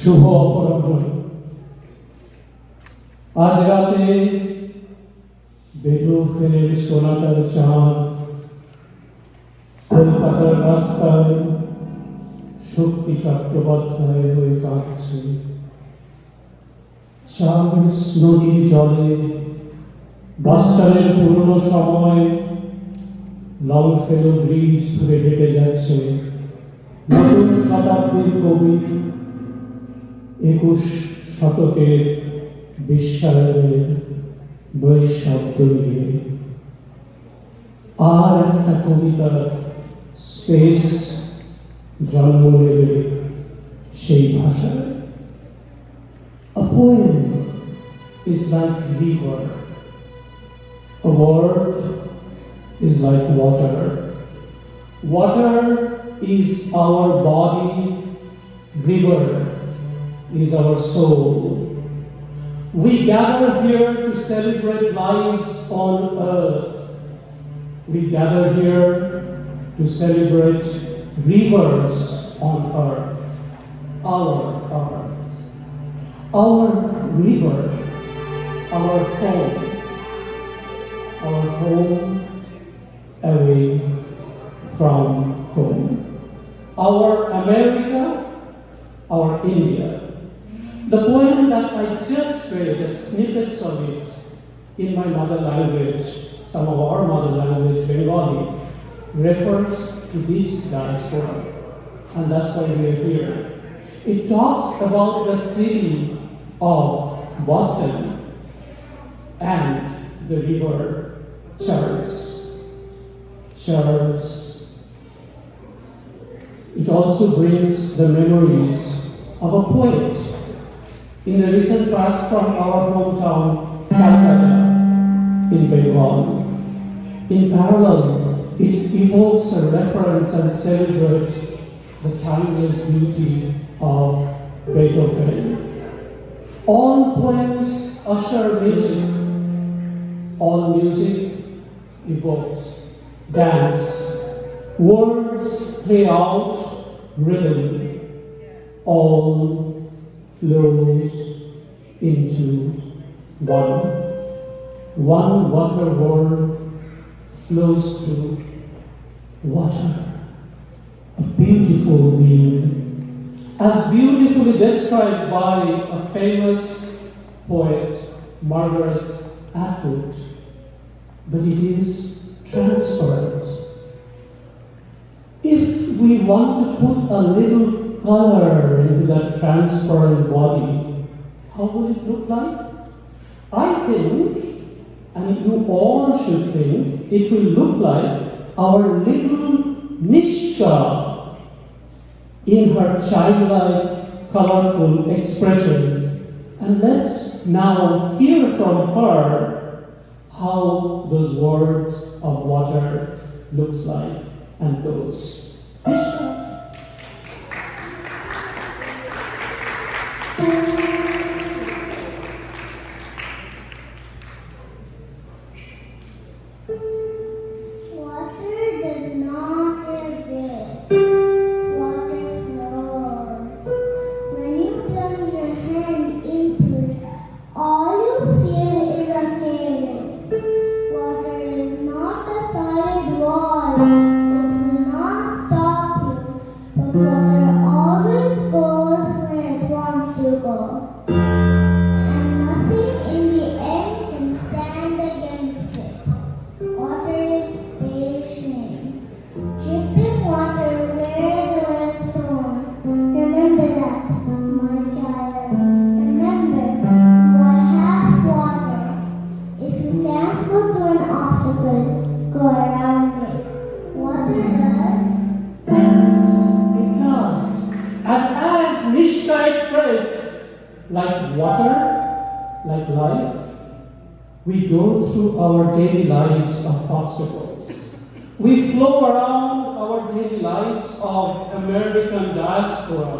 শুভ অপরাহ্ন। আজ রাতে বেটোফেনের সোনাটার চাঁদ কলকাতার রাস্তায় শক্তি চট্টোপাধ্যায় হয়ে কাঁদছে। চার্লস নদীর জলে বাস্টারের পুরনো সময় লংফেলো ব্রিজ ধরে হেঁটে যাচ্ছে নতুন শতাব্দীর কবি 21 শতকের বিশ্বায়নের নৈশব্দ নিয়ে। আর একটা কবিতার স্পেস জন্ম নেবে সেই ভাষায়। A poem is like river. A word is like water. Water is our body. River is our soul. We gather here to celebrate lives on earth. We gather here to celebrate rivers on earth. Our earth. Our river. Our home. Our home away from home. Our America, our India. The poem that I just read, snippets of it in my mother language, some of our mother language, Bengali, refers to this diaspora, and that's why we are here. It talks about the city of Boston and the river Charles. It also brings the memories of a poet in the recent past from our hometown, Calcutta, in Bengal. In parallel, it evokes a reference and celebrates the timeless beauty of Beethoven. All poems usher music. All music evokes dance. Words play out rhythm. All flows into one. One water world flows through water. A beautiful being, as beautifully described by a famous poet, Margaret Atwood. But it is transparent. If we want to put a little color into that transparent body, how will it look like? I think, and you all should think, it will look like our little Nishka in her childlike, colorful expression. And let's now hear from her how those words of water looks like and goes. Nishka. Water does not resist. Water flows. When you plunge your hand into it, all you feel is a chaos. Water is not a solid wall. It will not stop you. But water always goes where it wants to go. And nothing in the end can stand against it. Water is patient. Dripping water wears away a stone. Remember that, my child. Remember, you are half water. If you can't go through an obstacle, go around it. Water does. Yes, it does. And as Nishka expressed, like water, like life, we go through our daily lives of obstacles. We flow around our daily lives of American diaspora.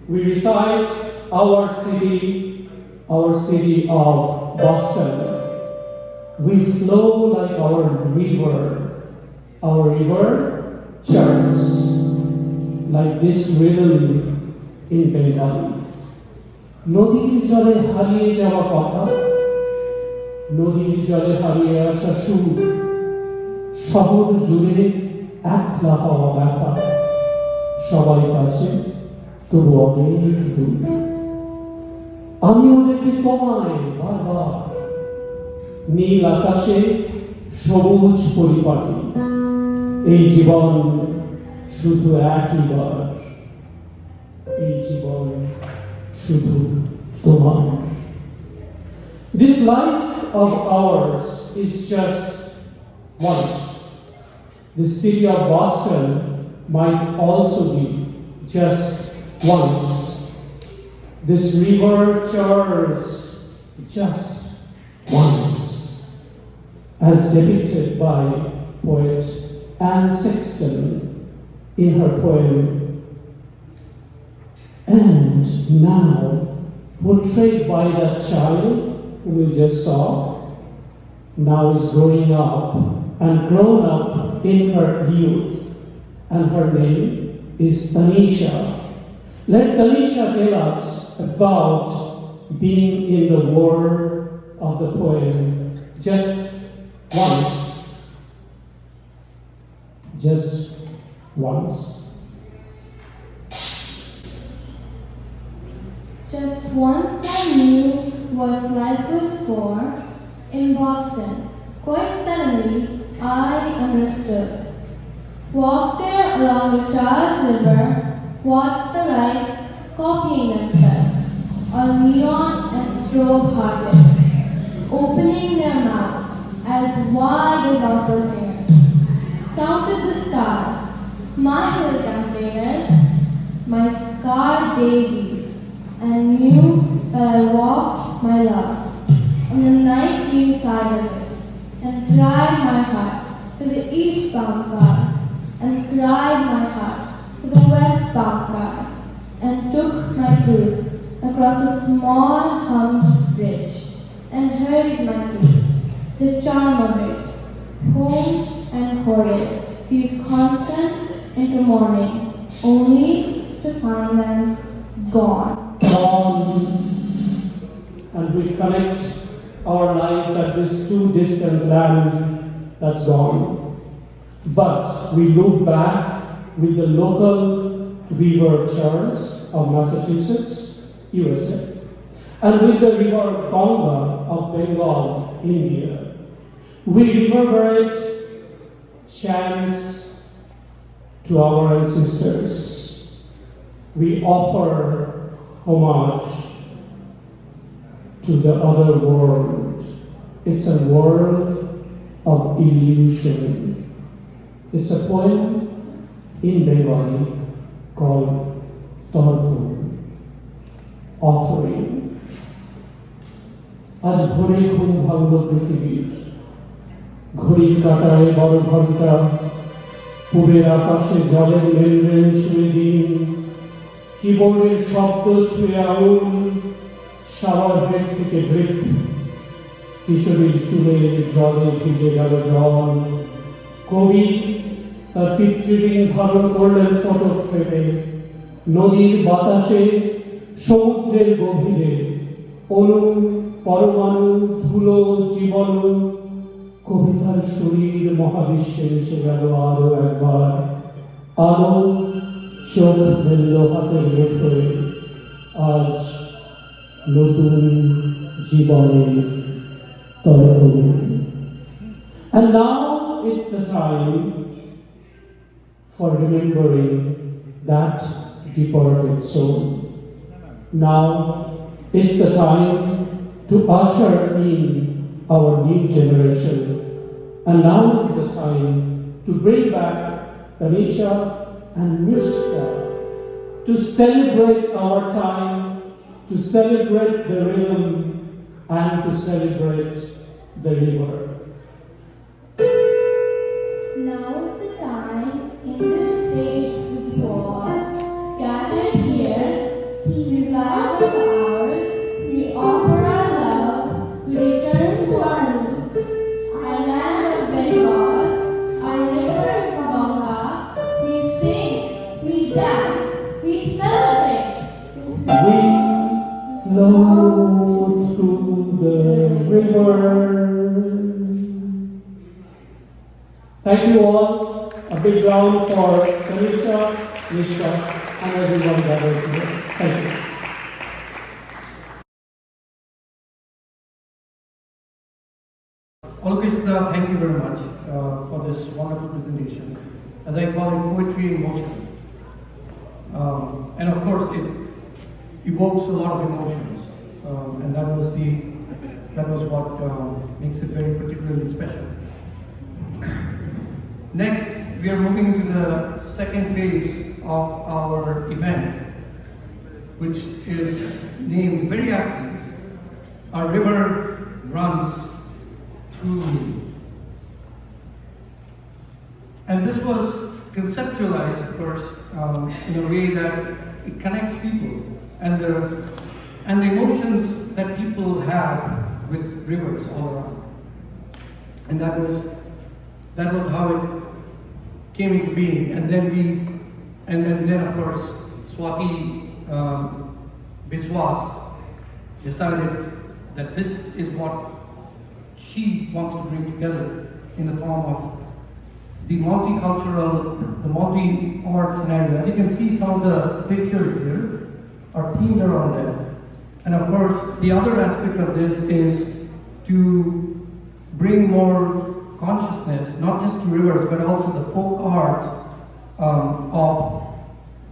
We recite our city of Boston. We flow like our river churns, like this rhythm in Bengali. নদীর জলে হারিয়ে যাওয়া কথা, নদীর জলে হারিয়ে আসা সুর, শহর জুড়ে একলা হওয়া ব্যথা, সবাই কাছে তবু অনেক দূর। আমিও দেখি তোমায় বারবার, নীল আকাশে সবুজ পরিপাটি, এই জীবন শুধু একইবার, এই জীবন শুধু তোমার। This life of ours is just once. The city of Boston might also be just once. This river churns just once, as depicted by poet Anne Sexton in her poem. And now, portrayed by that child whom we just saw, now is growing up and grown up in her youth, and her name is Tanisha. Let Tanisha tell us about being in the world of the poem just once. Just once. Just once I knew what life was for. In Boston, quite suddenly I understood. Walked there along the Charles River, watched the lights copying themselves, all neon and strobe hearted, opening their mouths as wide as opera singers. Counted the stars, my hill campaigners, my scarred daisies, and knew that I walked my love on the night green side of it, and cried my heart to the eastbound cars, and cried my heart to the westbound cars, and took my truth across a small humped bridge, and hurried my truth, the charm of it, home and hoarded these constants into morning, only to find them gone. Gone. And we connect our lives at this too distant land that's gone. But we look back with the local river churns of Massachusetts, USA, and with the river Ganga of Bengal, India. We reverberate chants to our ancestors. We offer homage to the other world. It's a world of illusion. It's a poem in Bengali called Tarpon, offering. আজ ভোরে ঘুম ভাঙল পৃথিবীর, ঘড়ির কাঁটায় বড় ঘন্টা, পূবের আকাশে জলের লেনদেন ছুঁয়ে দিন, কিবোর্ডের শব্দ ছুঁয়ে আউল, শাওয়ার হেড থেকে ড্রিপ, কিশোরীর চুলে জলে ভিজে গেল জল। কবি তার পিতৃঋণ ধারণ করলেন ফটো ফ্রেমে, নদীর বাতাসে সমুদ্রের গভীরে, অণু পরমাণু ধুলো জীবন, কবিতার শরীর মহাবিশ্বে মিশে গেল আরো একবার। আলো চোখ মেলল হাতের মুঠোয়, আজ নতুন জীবনের তরঙ্গ। And now it's the time for remembering that departed soul. Now it's the time to usher in our new generation. And now is the time to bring back Tanisha and Nishka to celebrate our time, to celebrate the rhythm, and to celebrate the river. Now is the time in this stage to be all gathered here. These lives of ours, we offer our love, we return to our roots, our land of Bengal, our river Ganga. We sing, we dance, we celebrate. We Thank you all. A big round for Tanisha, Nishka, and everyone gathered here. Thank you. Alokesh, thank you very much for this wonderful presentation. As I call it, poetry in motion. And of course, it evokes a lot of emotions, and that was what makes it very particularly special. Next, we are moving into the second phase of our event, which is named very aptly, "A River Runs Through Me." And this was conceptualized, of course, in a way that it connects people and the emotions that people have with rivers all around. And that was how it came into being. And then of course, Swati Biswas decided that this is what she wants to bring together in the form of the multicultural, the multi-art scenario. As you can see, some of the pictures here are themed around that. And of course, the other aspect of this is to bring more consciousness, not just to rivers, but also the folk arts of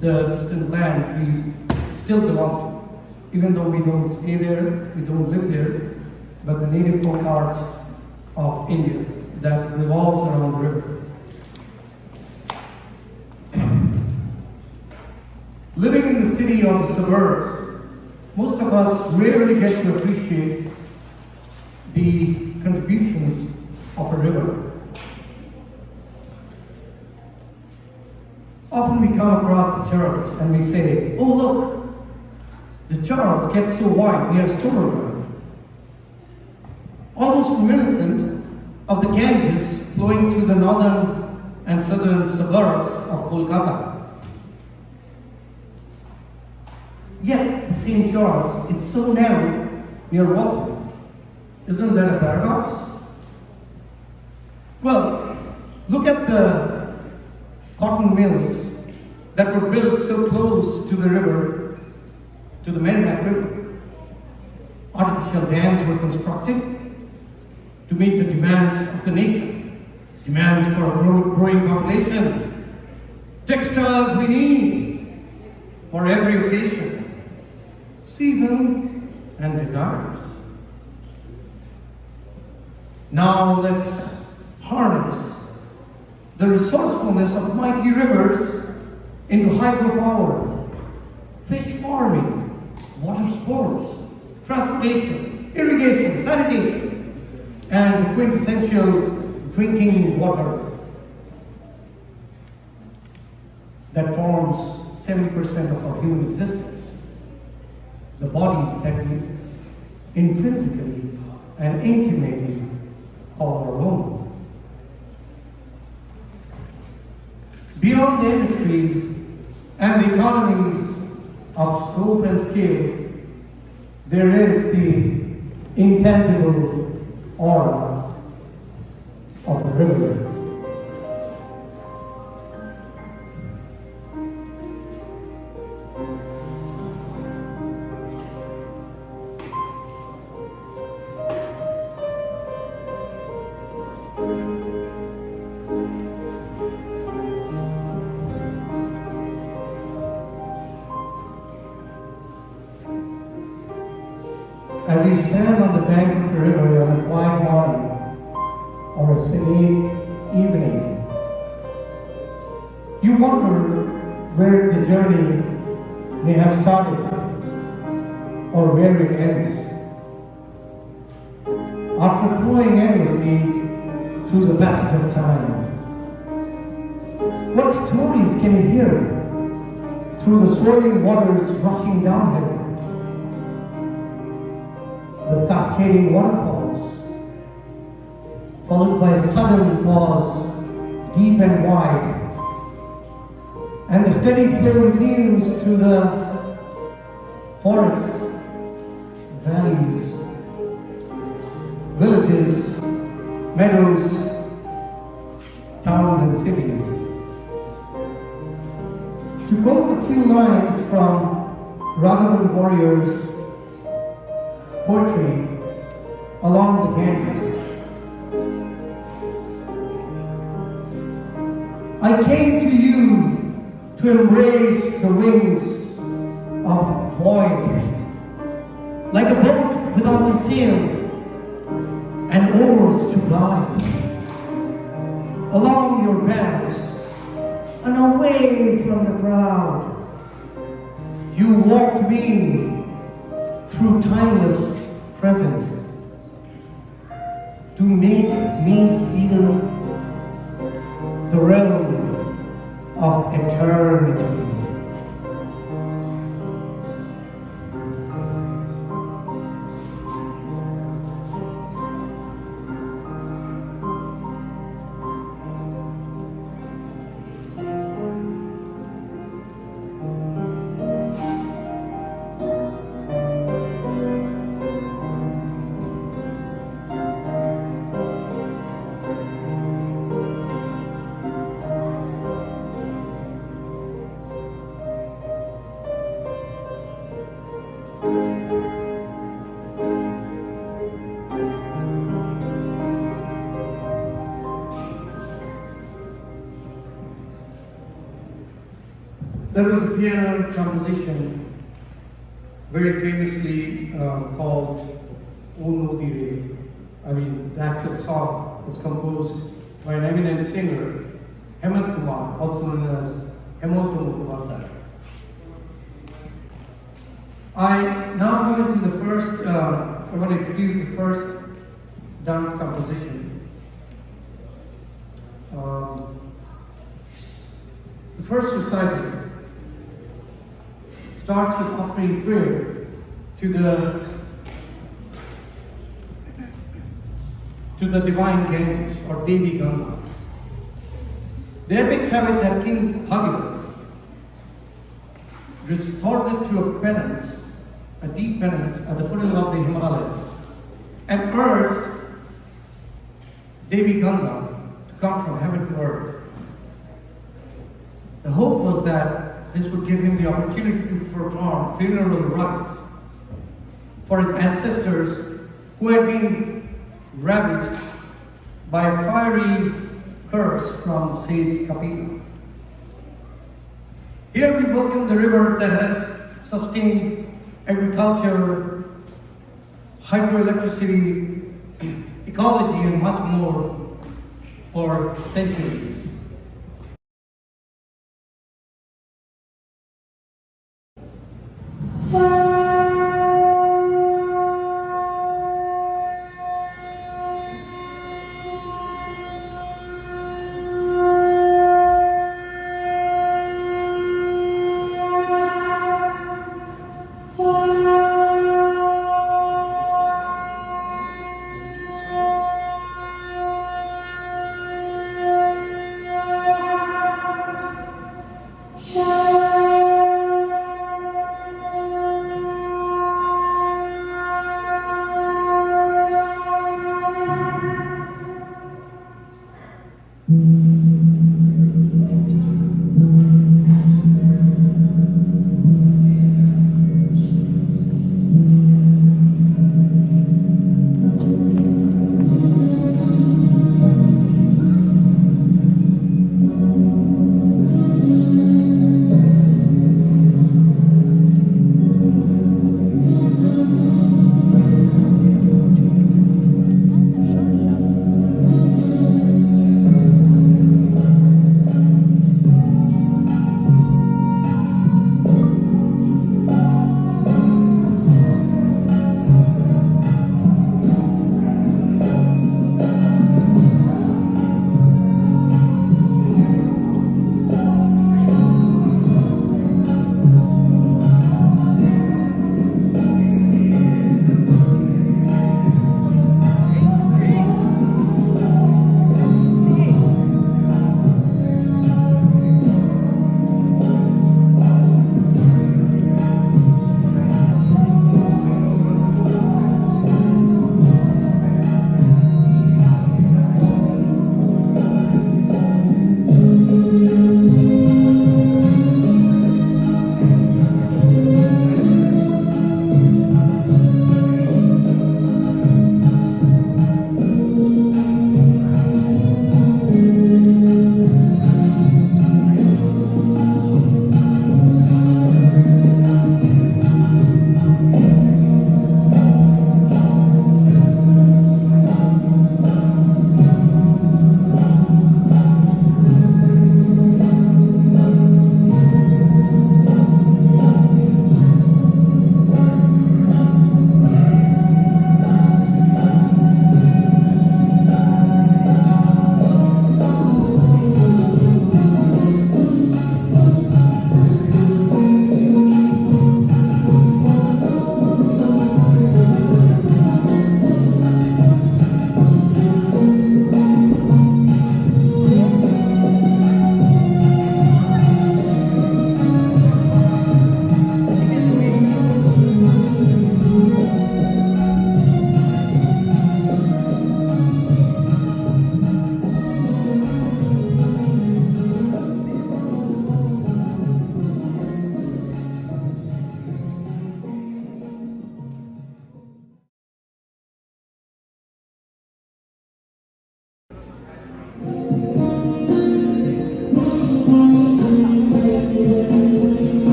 the distant lands we still belong to. Even though we don't stay there, we don't live there, but the native folk arts of India that revolves around the river. Living in the city or the suburbs, most of us rarely get to appreciate the contributions of a river. Often we come across the Charles and we say, "Oh look, the Charles gets so wide near Strotra," almost reminiscent of the Ganges flowing through the northern and southern suburbs of Kolkata. Yet the same Charles is so narrow near Waltham. Isn't that a paradox? Well, look at the cotton mills that were built so close to the river, to the Merrimack River. Artificial dams were constructed to meet the demands of the nation, demands for a growing population, textiles we need for every occasion, season and desires. Now let's harness the resourcefulness of mighty rivers into hydropower, fish farming, water sports, transportation, irrigation, sanitation, and the quintessential drinking water that forms 70% of our human existence, the body that we intrinsically and intimately call our own. Beyond the industry and the economies of scope and scale, there is the intangible aura of a river. As you stand on the bank of the river on a quiet morning or a sedate evening, you wonder where the journey may have started or where it ends. After flowing endlessly through the passage of time, what stories can you hear through the swirling waters rushing downhill? The cascading waterfalls, followed by a sudden pause, deep and wide, and the steady flow resumes through the forests, valleys, villages, meadows, cities. To quote a few lines from Raghavan Warrior's poetry along the Ganges. I came to you to embrace the wings of void, like a boat without a sail and oars to guide. Along your banks and away from the crowd, you walked me through timeless present to make me feel the realm of eternity. There was a piano composition very famously called O Nadi. I mean, the actual song was composed by an eminent singer, Hemant Kumar, also known as Hemant. I now go into the first, I want to introduce the first dance composition. The first recital starts with offering prayer to the divine Ganges or Debi Ganga. The epics have it that King Bhagirath resorted to a penance, a deep penance at the foothills of the Himalayas, and urged Devi Ganga to come from heaven to earth. The hope was that this would give him the opportunity to perform funeral rites for his ancestors who had been ravaged by a fiery curse from sage Kapila. Here we welcome the river that has sustained agriculture, hydroelectricity, ecology, and much more for centuries.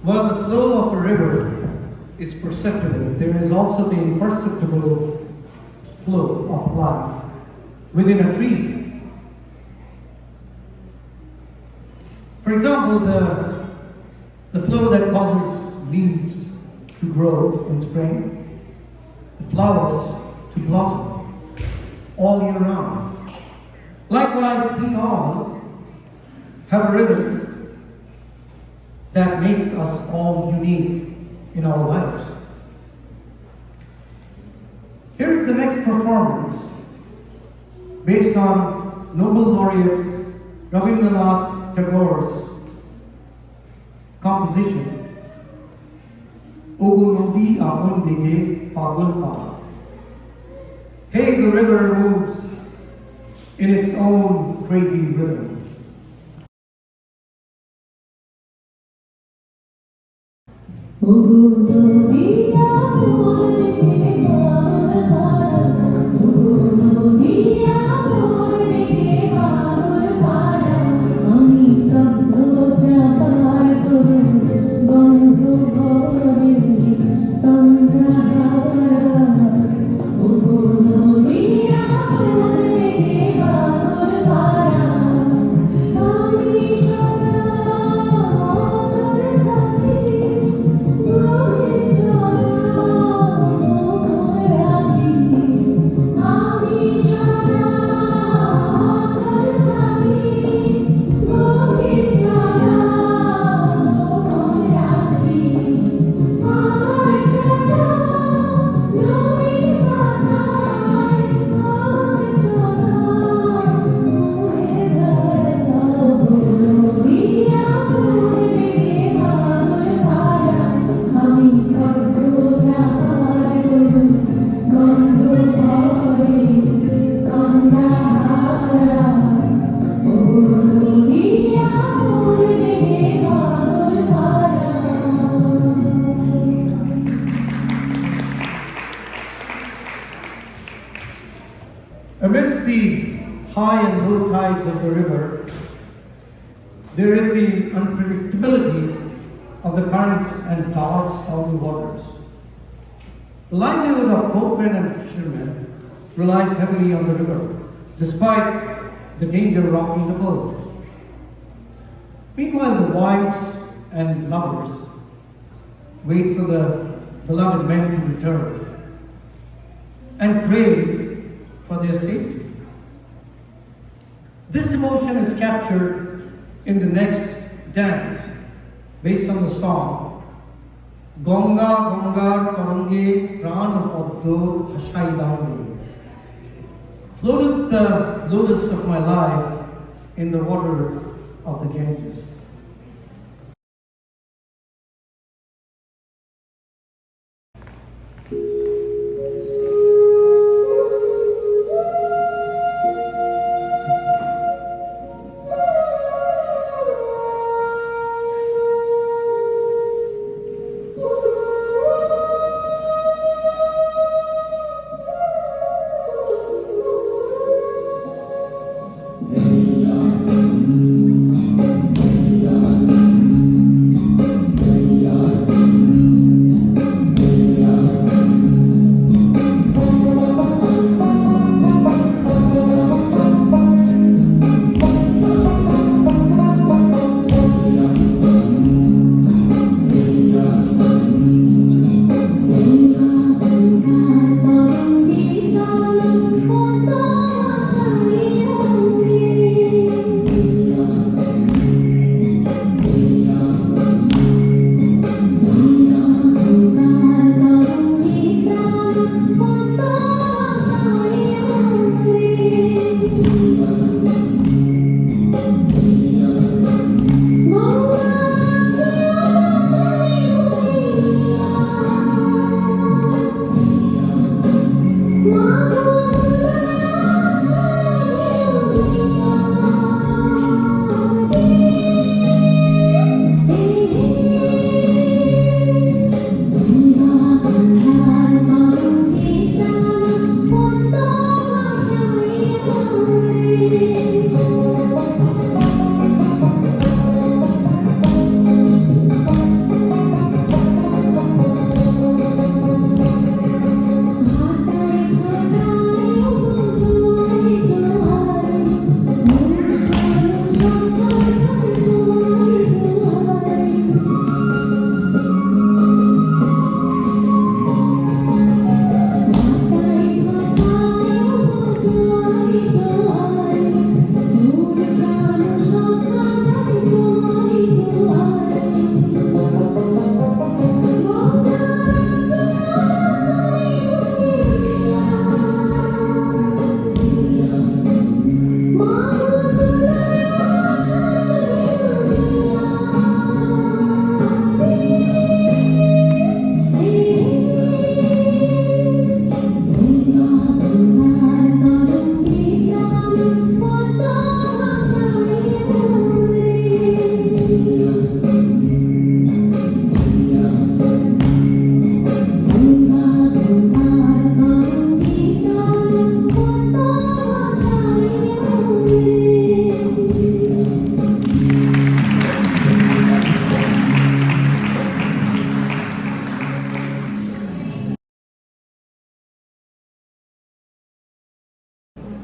While the flow of a river is perceptible, there is also the imperceptible flow of life within a tree. For example, the flow that causes leaves to grow in spring, the flowers to blossom all year round. Likewise, we all have a rhythm that makes us all unique in our lives. Here's the next performance based on Nobel laureate Rabindranath Tagore's composition, Ogu Nadi Aapan Begey Pagul Pagul. Hey, the river moves in its own crazy rhythm. Amidst the high and low tides of the river, there is the unpredictability of the currents and dark, stormy waters. The livelihood of boatmen and fishermen relies heavily on the river, despite the danger of rocking the boat. Meanwhile, the wives and lovers wait for the beloved men to return and pray for their safety. This emotion is captured in the next dance based on the song Ganga Gangar Tarange Pran Abdo Hashaidani. Floated the lotus of my life in the water of the Ganges.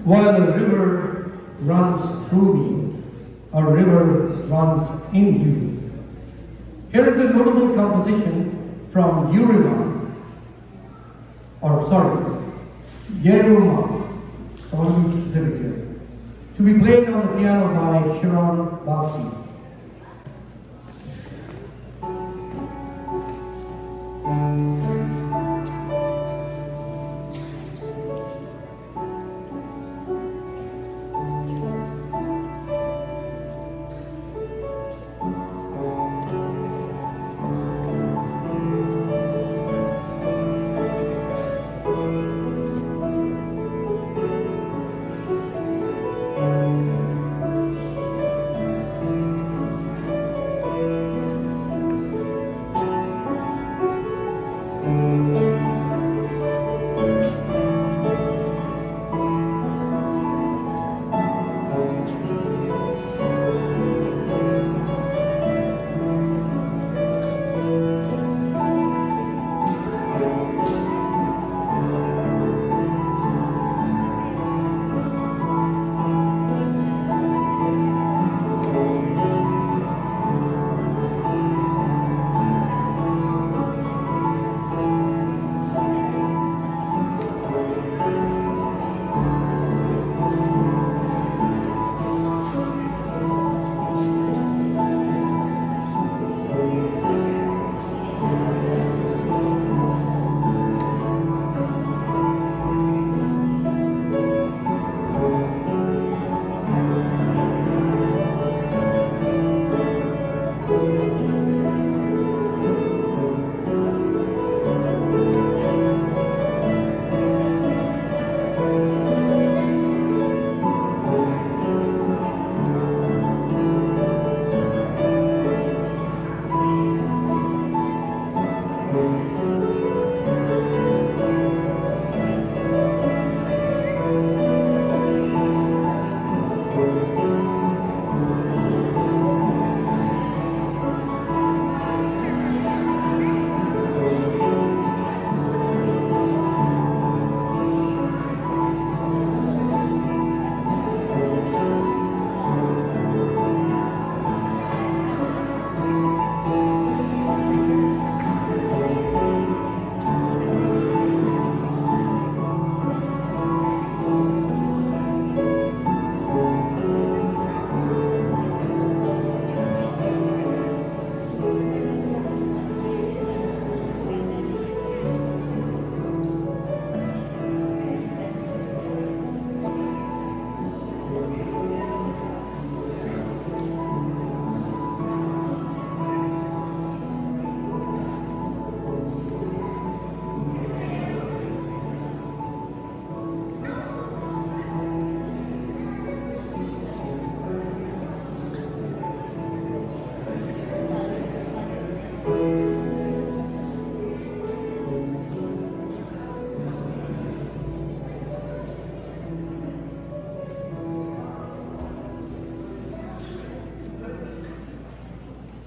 While a river runs through me, a river runs in you. Here is a notable composition from Yeruma, I want to be specific here, to be played on the piano by Shiron Bagchi.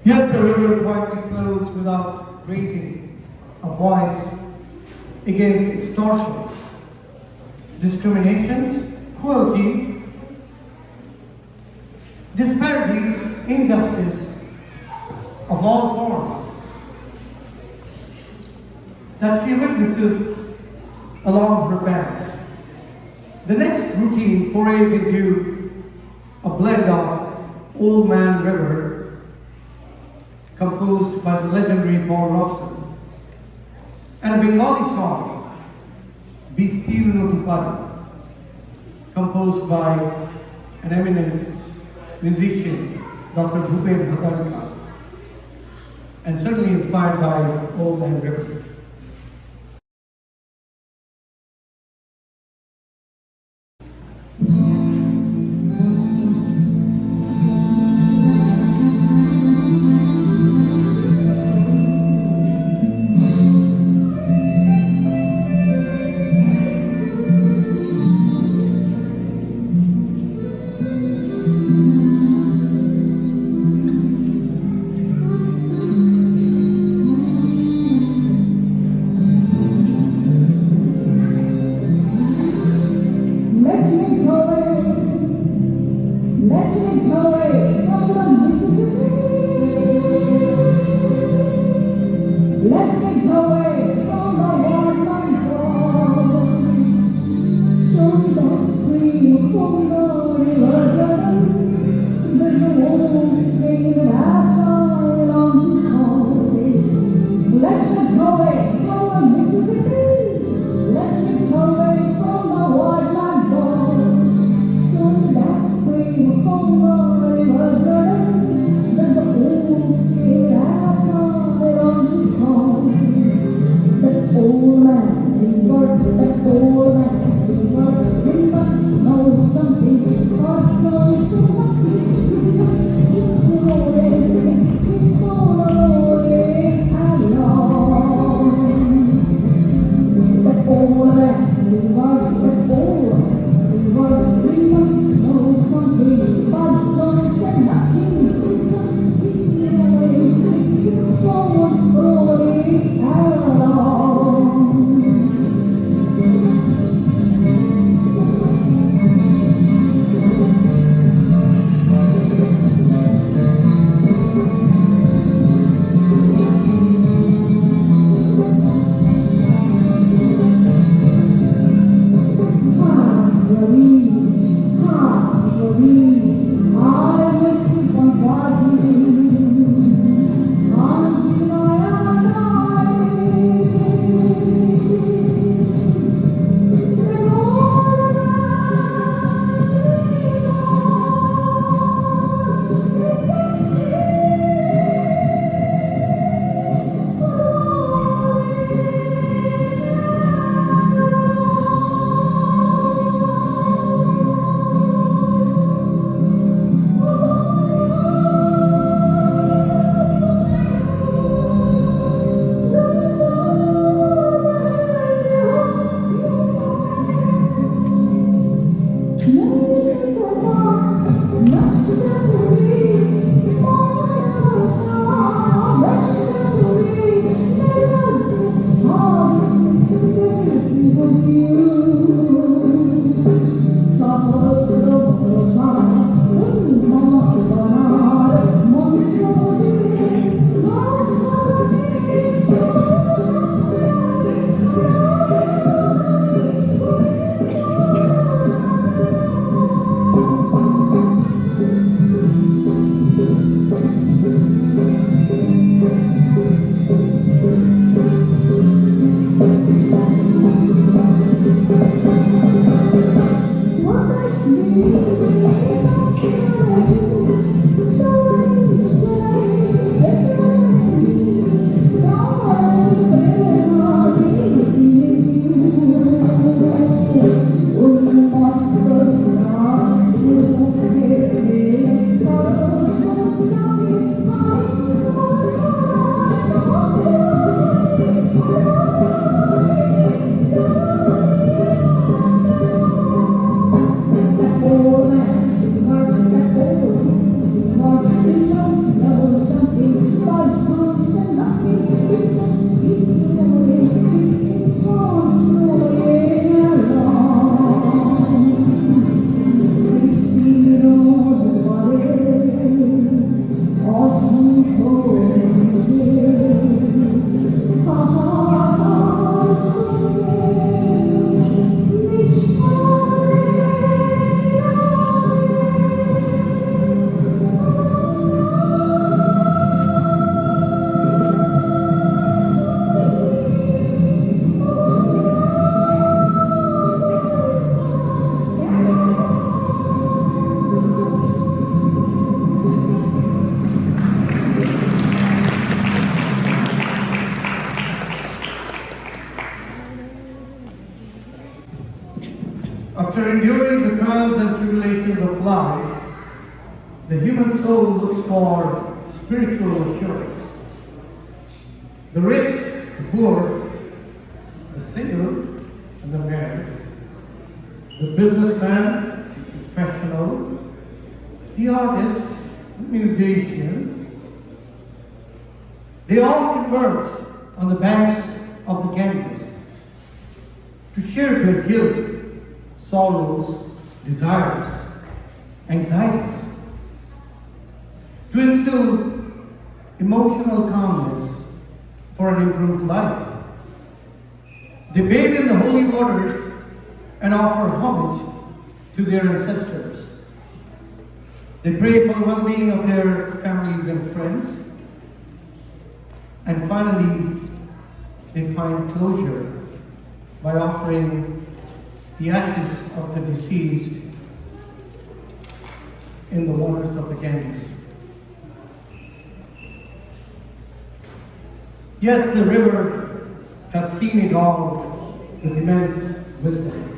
Yet the river quietly flows without raising a voice against extortions, discriminations, cruelty, disparities, injustice of all forms that she witnesses along her banks. The next routine forays into a blend of Old Man River, composed by the legendary Paul Robson, and a Bengali song, Bistirno, Dupare, composed by an eminent musician, Dr. Bhattacharyya, and certainly inspired by Old Man River. After enduring the trials and tribulations of life, the human soul looks for spiritual assurance. The rich, the poor, the single, and the married, the businessman, the professional, the artist, the musician, they all converge on the banks of the Ganges to share their guilt, sorrows, desires, anxieties, to instill emotional calmness for an improved life. They bathe in the holy waters and offer homage to their ancestors. They pray for the well-being of their families and friends. And finally, they find closure by offering the ashes of the deceased in the waters of the Ganges. Yes, the river has seen it all with immense wisdom.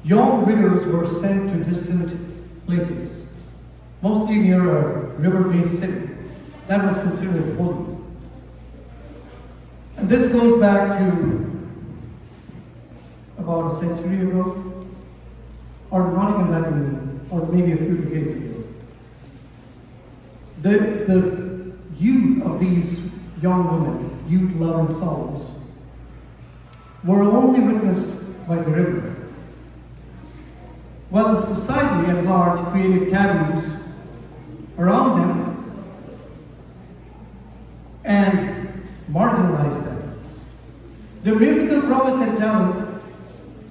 Young widows were sent to distant places, mostly near a river-based city that was considered holy. And this goes back to about a century ago, or not even that many, or maybe a few decades ago. The youth of these young women, youth-loving souls, were only witnessed by the river, while the society at large created taboos around them and marginalized them. Their musical prowess and talent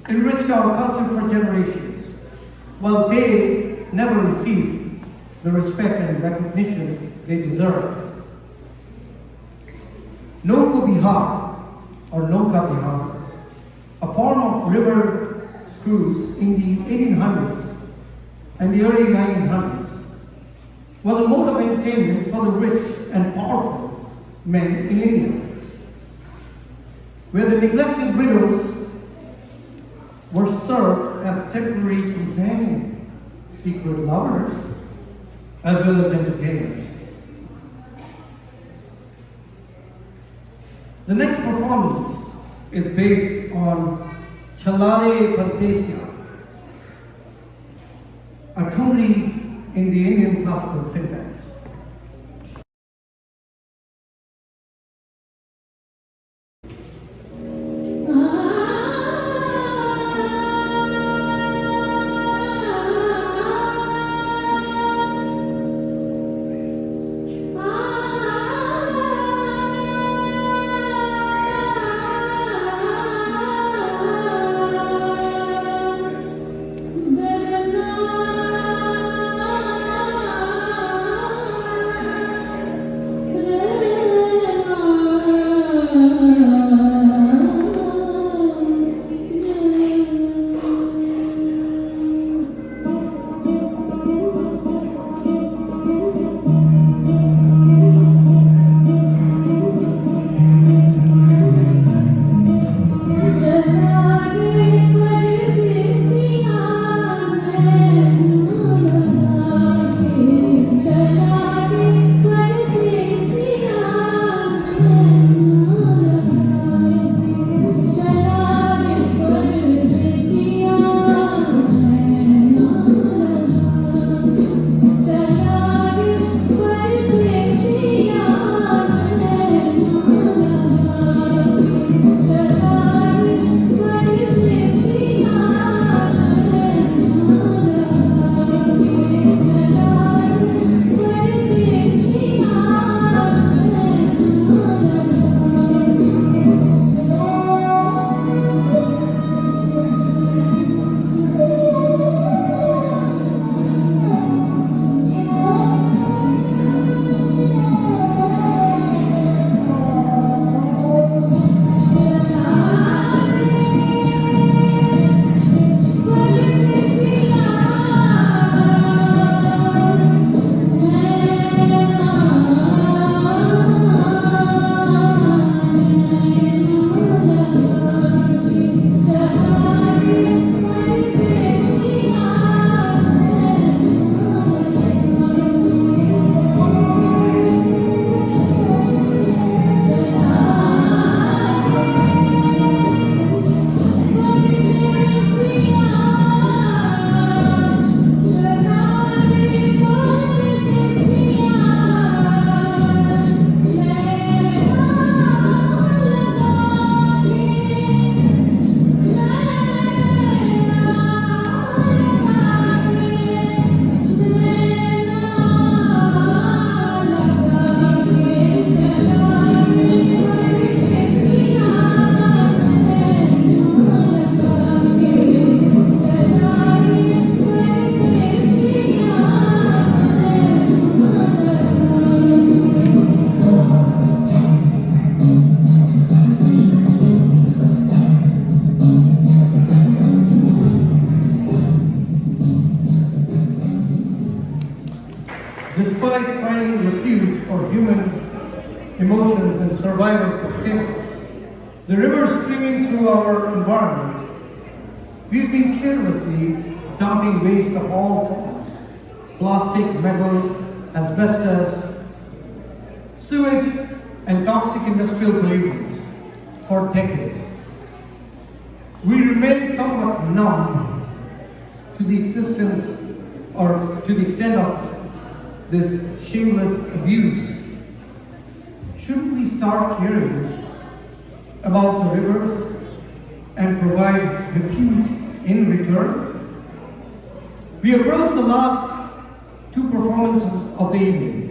enriched our culture for generations, while they never received the respect and recognition they deserved. Nauka Bihar, or Nauka Bihar, a form of river cruise in the 1800s and the early 1900s, was a mode of entertainment for the rich and powerful men in India, where the neglected widows were served as temporary companions, secret lovers, as well as entertainers. The next performance is based on Chalare Partesia, a Thumri in the Indian classical syntax. despite finding refuge for human emotions and survival sustenance. The rivers streaming through our environment, we've been carelessly dumping waste of all forms, plastic, metal, asbestos, sewage, and toxic industrial pollutants for decades. We remain somewhat numb to the existence or to the extent of this shameless abuse. Shouldn't we start caring about the rivers and provide refuge in return? We approach the last two performances of the evening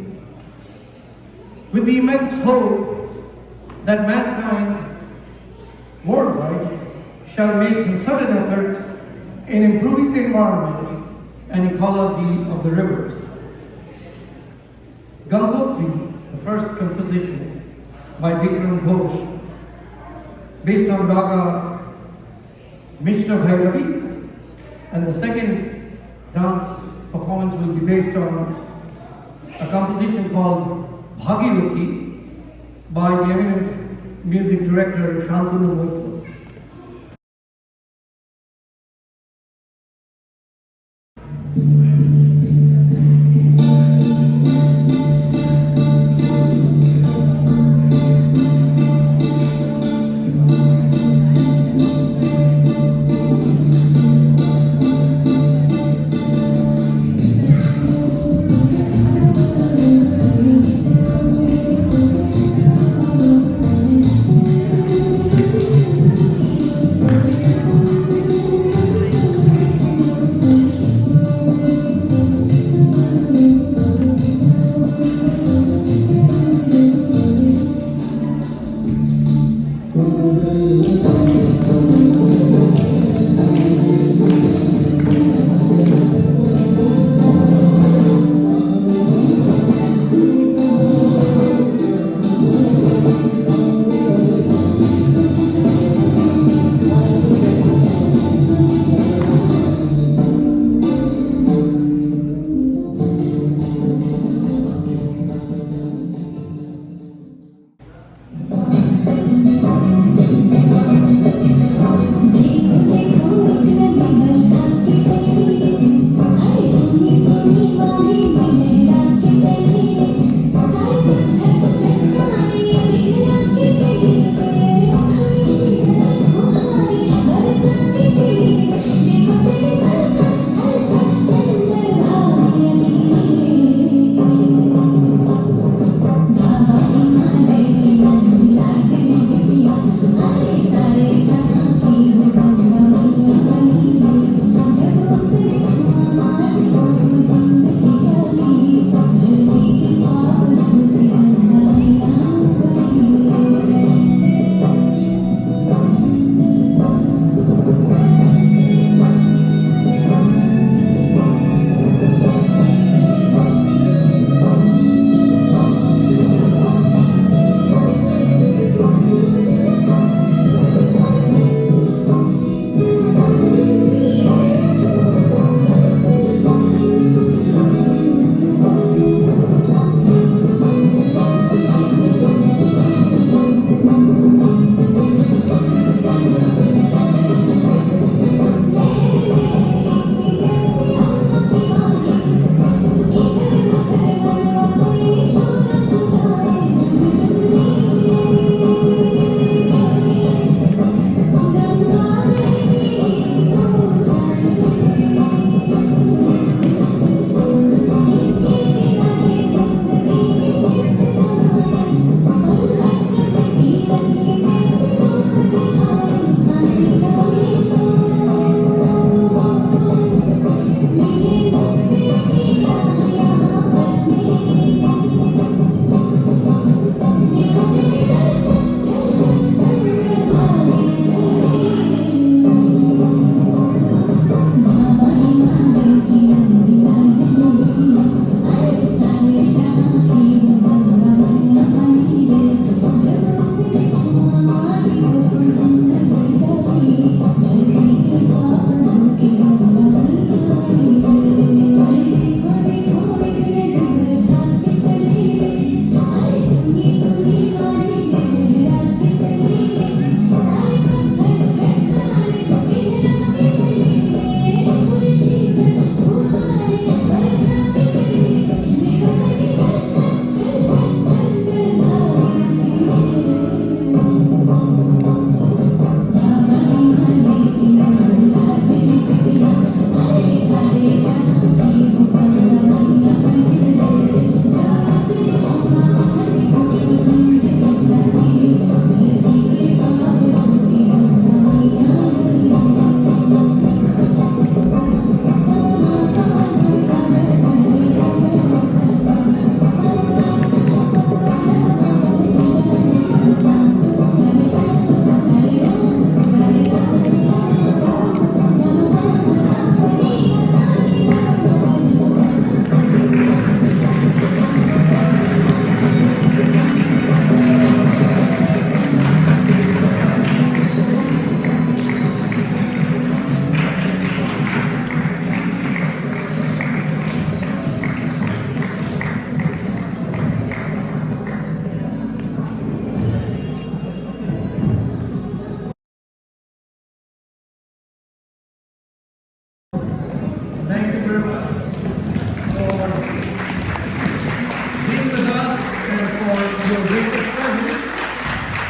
with the immense hope that mankind worldwide shall make concerted efforts in improving the environment and ecology of the rivers. Ganga, the first composition by Vikram Ghosh, based on Raga Mishra Bhairavi, and the second dance performance will be based on a composition called Bhagirathi by the eminent music director Santanu.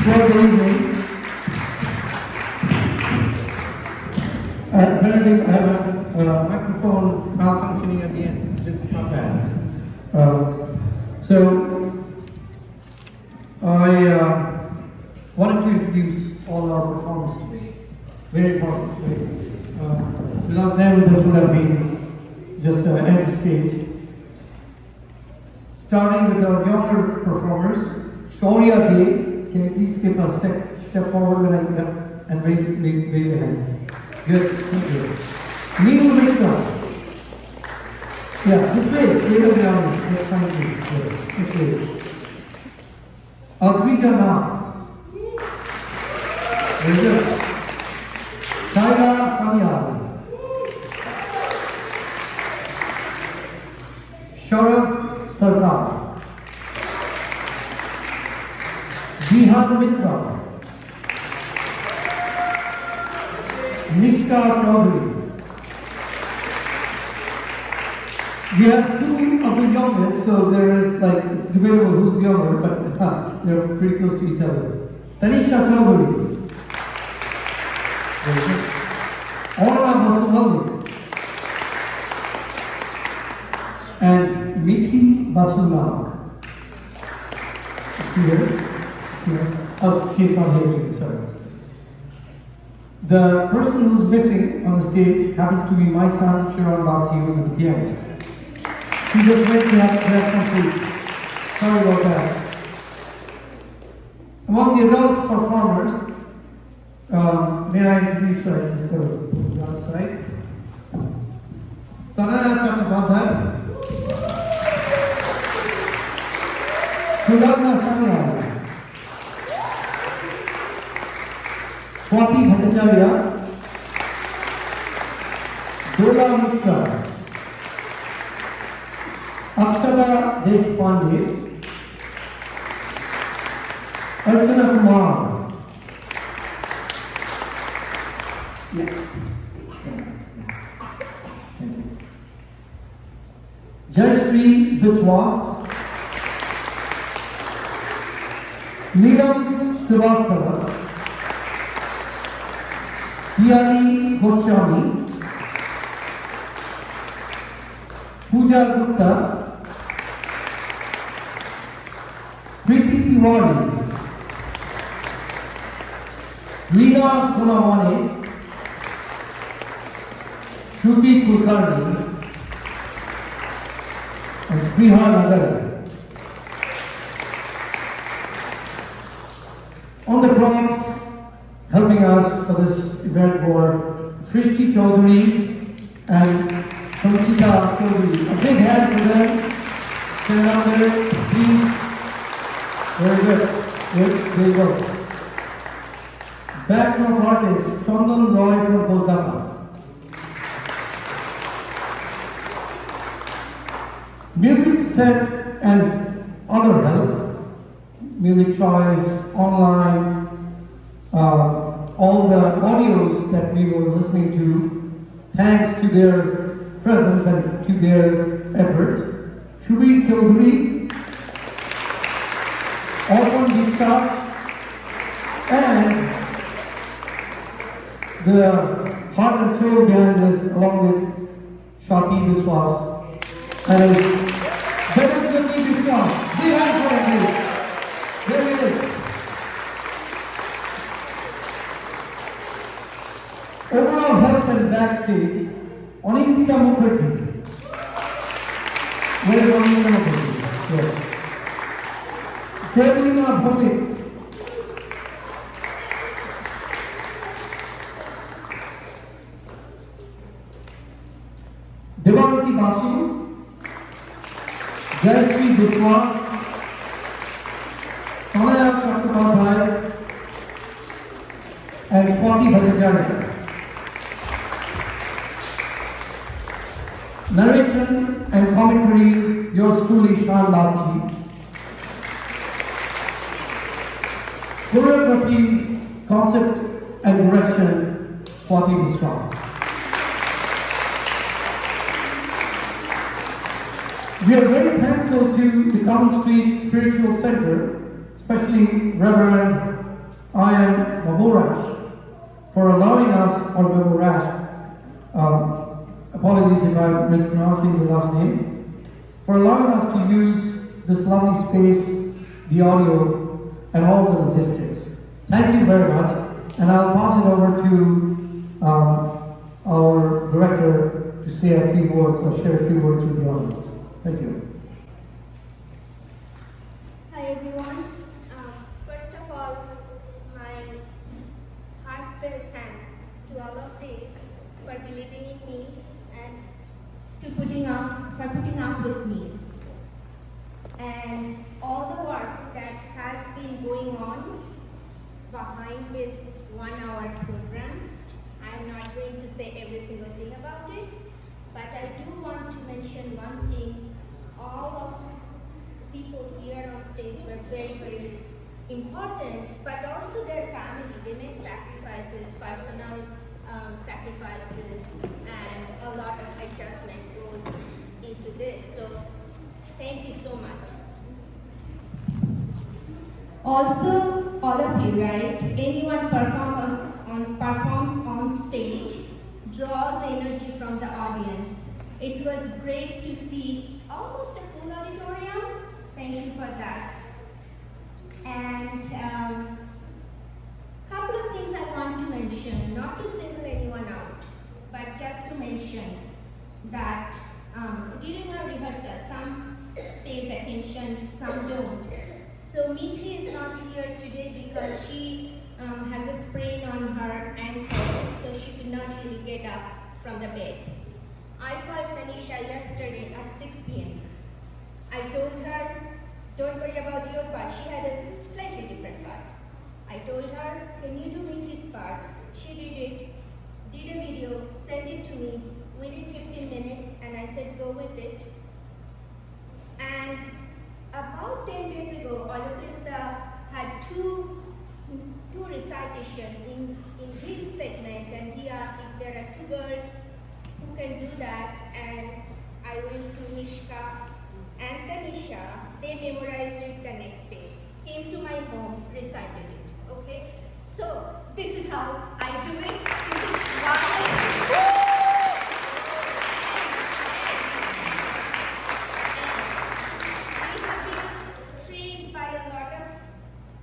Well, good evening. Apparently, I have a microphone malfunctioning at the end, which is not bad. So, I wanted to introduce all our performers today. Very important. Without them, this would have been just an empty stage. Starting with our younger performers, Shaurya Begey, can you please give a step forward when I get up and raise your hand? Good, thank you. Neel Mitra. Yeah, this way, clear the audience. Yes, thank you. This way. Adrija now. Very good. Tanaya. Saarav Sarkar. Bihaan Mitra. Nishka Choudhury. We have two of the youngest, so there is it's debatable who's younger, but they're pretty close to each other. Tanisha Choudhury. Aurna and Mithi Basunag. Here. Oh, she's not here, sorry. The person who's missing on the stage happens to be my son, Shiron, who is the pianist. He just went to have some food. Sorry about that. Among the adult performers, may I introduce just go outside. Tanaya Swati Bhattacharyya, Dola Mitra, Deshpande, Archana Kumar. Jaishree Biswas, Neel Srivastava, Hiyali Goswami, Pooja Gupta, Preeti Tiwari, Meena Sonawani, Tuki Kulkarni, and Bihaan. On the drums, helping us for this event were Nishka Choudhury and Tanisha Choudhury. A big hand for them. Stand up there, please. Very good. There you go. Background artist Santanu from Kolkata. Music set and other help, music choice, online, all the audios that we were listening to, thanks to their presence and to their efforts. Nishka Choudhury, Aapan, and the heart and soul behind this, along with Swati Biswas. And Biswas. Big hand for him. There it is. Overall help and backstage, Adrija Mukherjee. Where is Adrija Mukherjee? Yes. Traveling our public. Devaki Basu, Jaishree Biswas, Tanaya and Swati Bhattacharyya. Narration and commentary, yours truly, Bagchi. Choreography, concept and direction, Swati Biswas. We are very thankful to the Common Street Spiritual Center, especially Reverend I am Mavoraj for allowing us, or Mavoraj, apologies if I'm mispronouncing the last name, for allowing us to use this lovely space, the audio, and all the logistics. Thank you very much, and I'll pass it over to our director to say a few words or share a few words with the audience. Thank you. Hi everyone. First of all, my heartfelt thanks to all of these for believing in me and for putting up with me. And all the work that has been going on behind this 1 hour program. I'm not going to say every single thing about it, but I do want to mention one thing. All of the people here on stage were very, very important, but also their family. They made sacrifices, personal sacrifices, and a lot of adjustment goes into this. So thank you so much. Also, all of you, right? Anyone performs on stage draws energy from the audience. It was great to see almost a full auditorium. Thank you for that. And couple of things I want to mention, not to single anyone out, but just to mention that during our rehearsal, some pays attention, some don't. So Mithi is not here today because she has a sprain on her ankle, so she could not really get up from the bed. I called Tanisha yesterday at 6 p.m. I told her, don't worry about your part. She had a slightly different part. I told her, can you do Mithi's part? She did it, did a video, sent it to me within 15 minutes, and I said, go with it. And about 10 days ago, Alokesh had two recitation in his segment, and he asked if there are 2 girls who can do that, and I went to Nishka and Tanisha. They memorized it the next day, came to my home, recited it, okay? So, this is how I do it. This is why.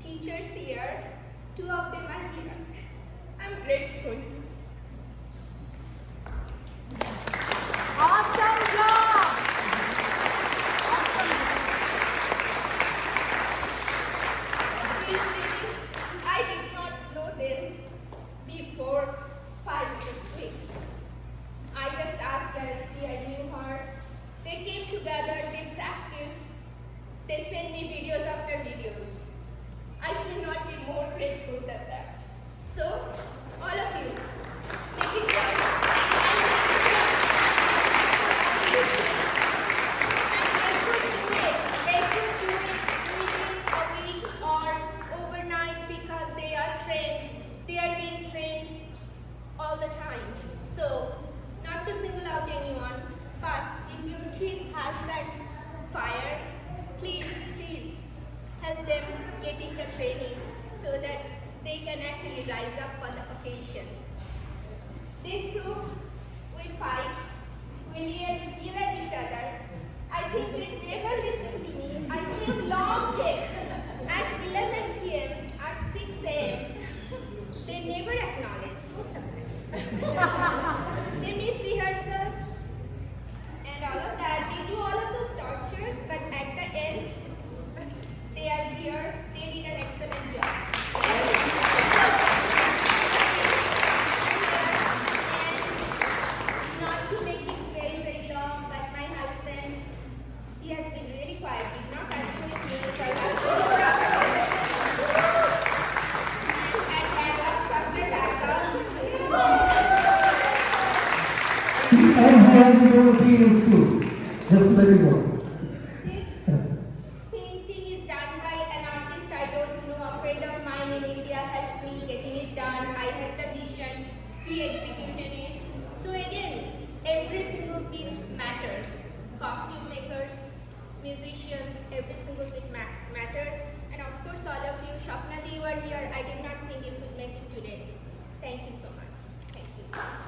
Teachers here, 2 of them are here. I'm grateful. Awesome job! Awesome. These ladies, I did not know them before 5-6 weeks. I just asked Jaishree, I knew her. They came together, they practiced, they sent me videos after videos. I cannot be more grateful than that. So, all of you, make it right. They could do it within a week or overnight because they are trained. They are being trained all the time. So, not to single out anyone, but if your kid has that fire, please help them getting the training so that they can actually rise up for the occasion. This group will fight, will yell at each other. I think they never listen to me. I send long texts at 11 p.m., at 6 a.m. They never acknowledge, most of them. They miss rehearsals and all of that. They do all of those tortures, but at the end, they are here, they did an excellent job. And not to make it very, very long, but my husband, he has been really quiet. He's not argue with me, so I have And he has his own opinions too. Just to let you know. He executed it. So again, every single piece matters. Costume makers, musicians, every single bit matters. And of course, all of you, Shapnadi, you are here. I did not you could make it today. Thank you so much. Thank you.